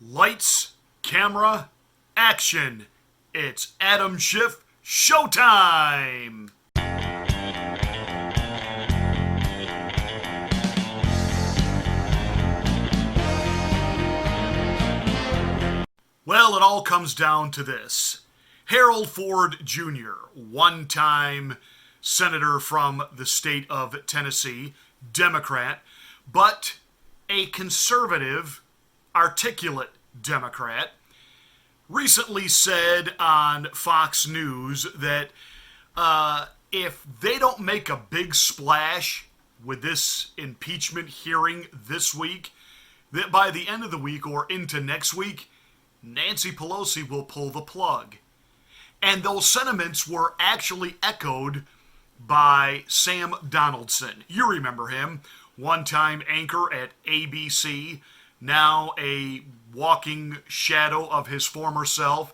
Lights, camera, action. It's Adam Schiff showtime. Well, it all comes down to this. Harold Ford Jr., one-time senator from the state of Tennessee, Democrat, but a conservative, articulate Democrat, recently said on Fox News that if they don't make a big splash with this impeachment hearing this week, that by the end of the week or into next week, Nancy Pelosi will pull the plug. And those sentiments were actually echoed by Sam Donaldson. You remember him, one-time anchor at ABC, now a walking shadow of his former self,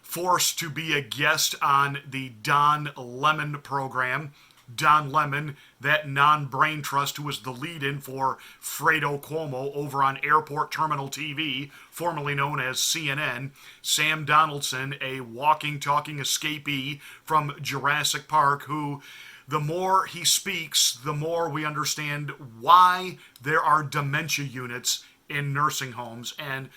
forced to be a guest on the Don Lemon program. Don Lemon, that non-brain trust who was the lead-in for Fredo Cuomo over on Airport Terminal TV, formerly known as CNN. Sam Donaldson, a walking, talking escapee from Jurassic Park, who, the more he speaks, the more we understand why there are dementia units in nursing homes. And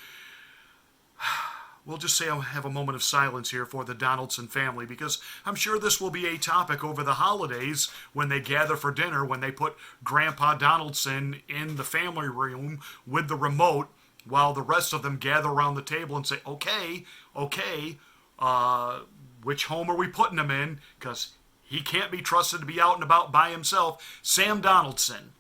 we'll just say I'll have a moment of silence here for the Donaldson family, because I'm sure this will be a topic over the holidays when they gather for dinner, when they put Grandpa Donaldson in the family room with the remote while the rest of them gather around the table and say, okay, which home are we putting him in? Because he can't be trusted to be out and about by himself. Sam Donaldson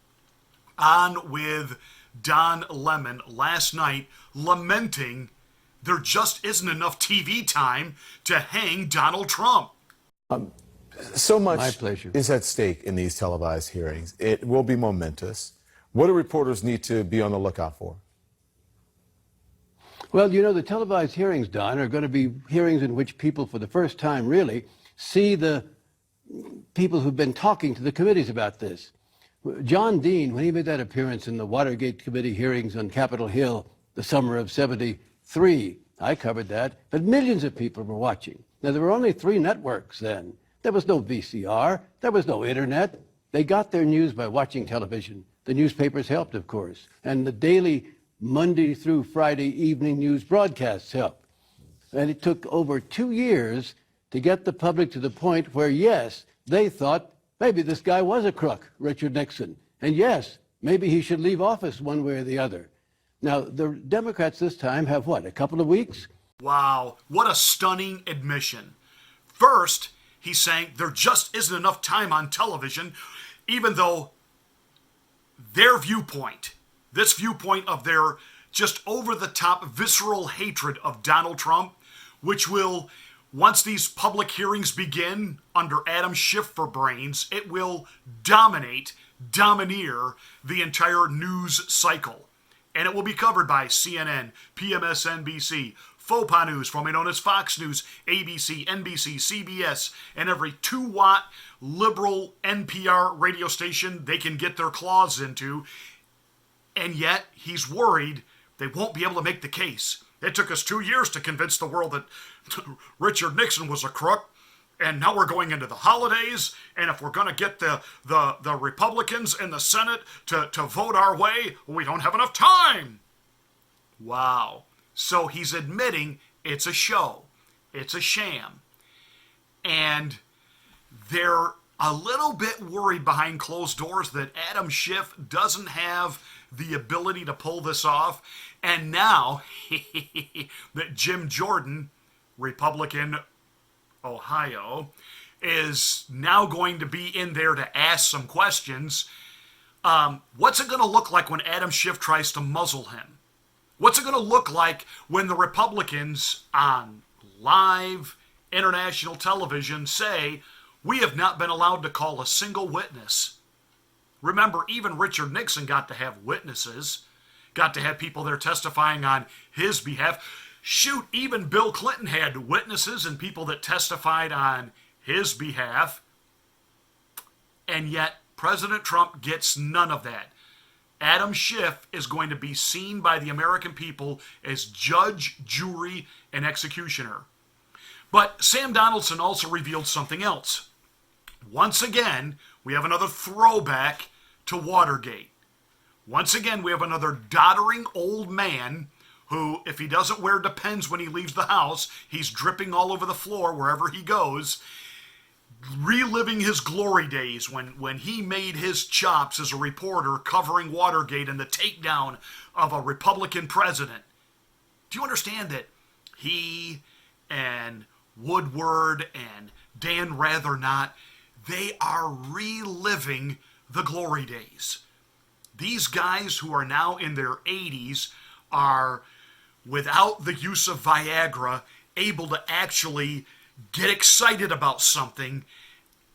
on with Don Lemon last night, lamenting there just isn't enough TV time to hang Donald Trump. So much My pleasure. is at stake in these televised hearings. It will be momentous. What do reporters need to be on the lookout for? Well, you know, the televised hearings, Don, are going to be hearings in which people, for the first time, really see the people who've been talking to the committees about this. John Dean, when he made that appearance in the Watergate committee hearings on Capitol Hill the summer of '73, I covered that, but millions of people were watching. Now, there were only 3 networks then. There was no VCR. There was no internet. They got their news by watching television. The newspapers helped, of course, and the daily Monday through Friday evening news broadcasts helped. And it took over 2 years to get the public to the point where, yes, they thought maybe this guy was a crook, Richard Nixon. And yes, maybe he should leave office one way or the other. Now, the Democrats this time have, what, a couple of weeks? Wow, what a stunning admission. First, he's saying there just isn't enough time on television, even though their viewpoint, this viewpoint of their just over-the-top visceral hatred of Donald Trump, which will, once these public hearings begin under Adam Schiff for brains, it will domineer the entire news cycle. And it will be covered by CNN, PMSNBC, Faux News, formerly known as Fox News, ABC, NBC, CBS, and every 2-watt liberal NPR radio station they can get their claws into. And yet, he's worried they won't be able to make the case. It took us 2 years to convince the world that Richard Nixon was a crook. And now we're going into the holidays, and if we're going to get the Republicans in the Senate to vote our way, we don't have enough time. Wow. So he's admitting it's a show. It's a sham. And they're a little bit worried behind closed doors that Adam Schiff doesn't have the ability to pull this off. And now that Jim Jordan, Republican Ohio, is now going to be in there to ask some questions. What's it going to look like when Adam Schiff tries to muzzle him? What's it going to look like when the Republicans on live international television say, we have not been allowed to call a single witness? Remember, even Richard Nixon got to have witnesses, got to have people there testifying on his behalf. Shoot, even Bill Clinton had witnesses and people that testified on his behalf. And yet, President Trump gets none of that. Adam Schiff is going to be seen by the American people as judge, jury, and executioner. But Sam Donaldson also revealed something else. Once again, we have another throwback to Watergate. Once again, we have another doddering old man who, if he doesn't wear Depends when he leaves the house, he's dripping all over the floor wherever he goes, reliving his glory days when he made his chops as a reporter covering Watergate and the takedown of a Republican president. Do you understand that he and Woodward and Dan Rather Not, they are reliving the glory days. These guys who are now in their 80s are, without the use of Viagra, able to actually get excited about something,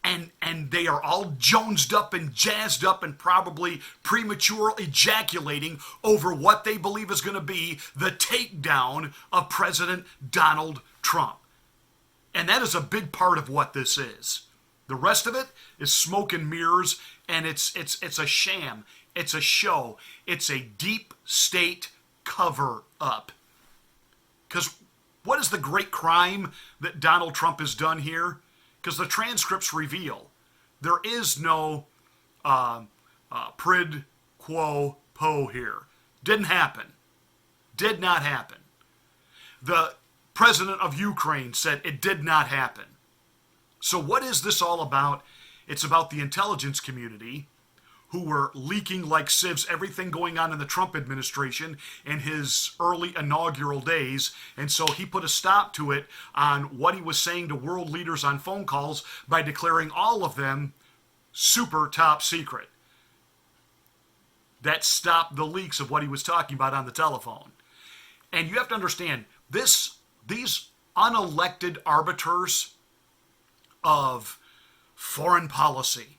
and they are all jonesed up and jazzed up and probably premature ejaculating over what they believe is going to be the takedown of President Donald Trump. And that is a big part of what this is. The rest of it is smoke and mirrors, and it's a sham. It's a show. It's a deep state cover-up. Because what is the great crime that Donald Trump has done here? Because the transcripts reveal there is no prid quo po here. Didn't happen. Did not happen. The president of Ukraine said it did not happen. So what is this all about? It's about the intelligence community who were leaking like sieves everything going on in the Trump administration in his early inaugural days. And so he put a stop to it on what he was saying to world leaders on phone calls by declaring all of them super top secret. That stopped the leaks of what he was talking about on the telephone. And you have to understand, these unelected arbiters of foreign policy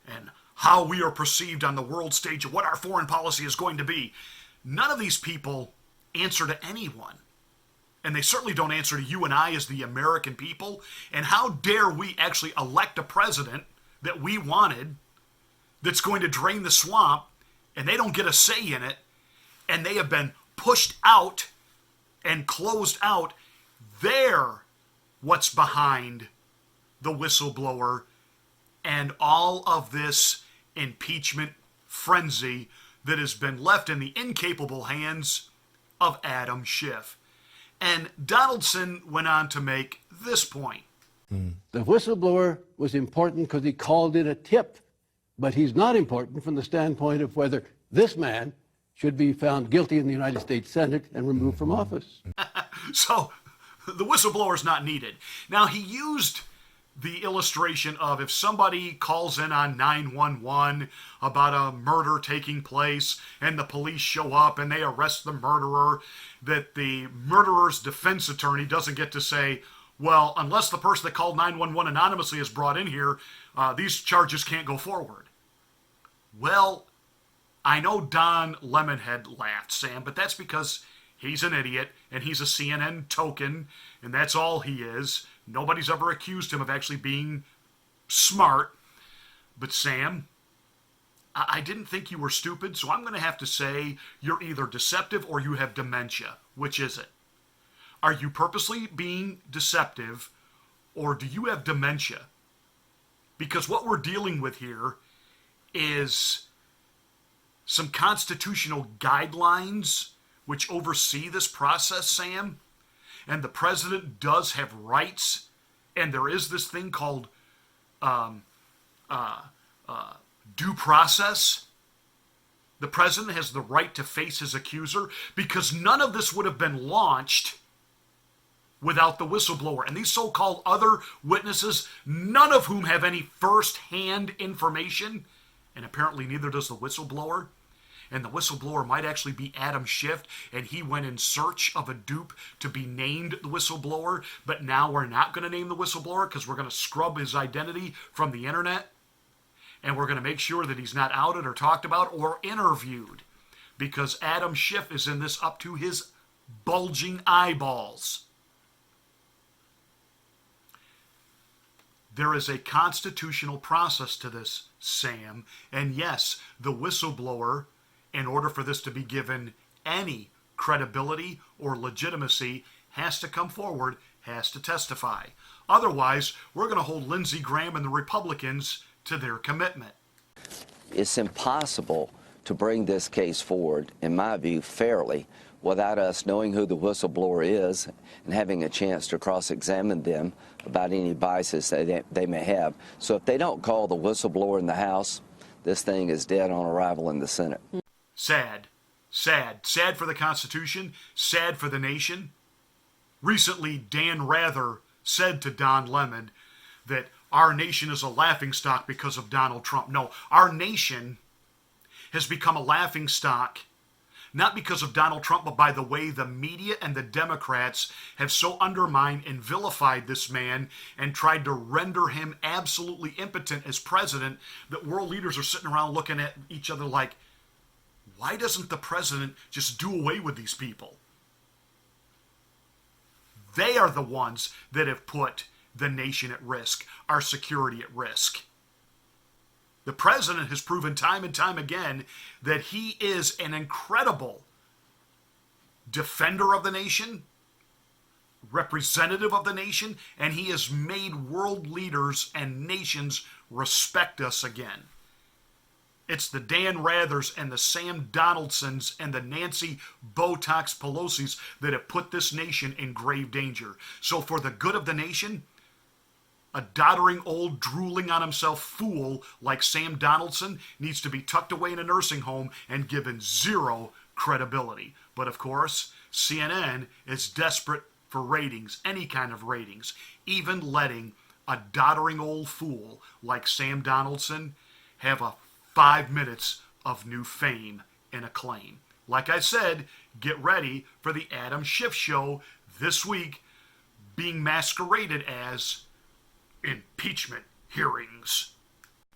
and how we are perceived on the world stage of what our foreign policy is going to be, none of these people answer to anyone. And they certainly don't answer to you and I as the American people. And how dare we actually elect a president that we wanted that's going to drain the swamp, and they don't get a say in it, and they have been pushed out and closed out. They're what's behind the whistleblower and all of this impeachment frenzy that has been left in the incapable hands of Adam Schiff. And Donaldson went on to make this point. The whistleblower was important because he called in a tip, but he's not important from the standpoint of whether this man should be found guilty in the United States Senate and removed from office. So the whistleblower is not needed. Now, he used the illustration of if somebody calls in on 911 about a murder taking place and the police show up and they arrest the murderer, that the murderer's defense attorney doesn't get to say, well, unless the person that called 911 anonymously is brought in here, these charges can't go forward. Well, I know Don Lemonhead laughed, Sam, but that's because he's an idiot and he's a CNN token, and that's all he is. Nobody's ever accused him of actually being smart. But Sam, I didn't think you were stupid, so I'm going to have to say you're either deceptive or you have dementia. Which is it? Are you purposely being deceptive, or do you have dementia? Because what we're dealing with here is some constitutional guidelines which oversee this process, Sam. And the president does have rights, and there is this thing called due process. The president has the right to face his accuser, because none of this would have been launched without the whistleblower. And these so-called other witnesses, none of whom have any first-hand information, and apparently neither does the whistleblower. And the whistleblower might actually be Adam Schiff, and he went in search of a dupe to be named the whistleblower, but now we're not going to name the whistleblower because we're going to scrub his identity from the internet, and we're going to make sure that he's not outed or talked about or interviewed, because Adam Schiff is in this up to his bulging eyeballs. There is a constitutional process to this, Sam, and yes, the whistleblower in order for this to be given any credibility or legitimacy, has to come forward, has to testify. Otherwise, we're going to hold Lindsey Graham and the Republicans to their commitment. It's impossible to bring this case forward, in my view, fairly, without us knowing who the whistleblower is and having a chance to cross-examine them about any biases that they may have. So if they don't call the whistleblower in the House, this thing is dead on arrival in the Senate. Sad. Sad. Sad for the Constitution. Sad for the nation. Recently, Dan Rather said to Don Lemon that our nation is a laughingstock because of Donald Trump. No, our nation has become a laughingstock not because of Donald Trump, but by the way the media and the Democrats have so undermined and vilified this man and tried to render him absolutely impotent as president that world leaders are sitting around looking at each other like, why doesn't the president just do away with these people? They are the ones that have put the nation at risk, our security at risk. The president has proven time and time again that he is an incredible defender of the nation, representative of the nation, and he has made world leaders and nations respect us again. It's the Dan Rathers and the Sam Donaldsons and the Nancy Botox Pelosi's that have put this nation in grave danger. So for the good of the nation, a doddering old drooling on himself fool like Sam Donaldson needs to be tucked away in a nursing home and given zero credibility. But of course, CNN is desperate for ratings, any kind of ratings, even letting a doddering old fool like Sam Donaldson have a 5 minutes of new fame and acclaim. Like I said, get ready for the Adam Schiff Show this week, being masqueraded as Impeachment Hearings.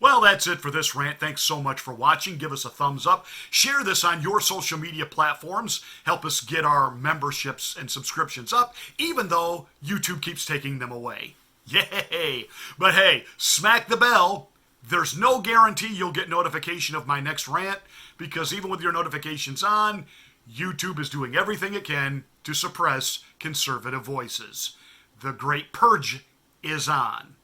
Well, that's it for this rant. Thanks so much for watching. Give us a thumbs up. Share this on your social media platforms. Help us get our memberships and subscriptions up, even though YouTube keeps taking them away. Yay! But hey, smack the bell. There's no guarantee you'll get notification of my next rant, because even with your notifications on, YouTube is doing everything it can to suppress conservative voices. The Great Purge is on.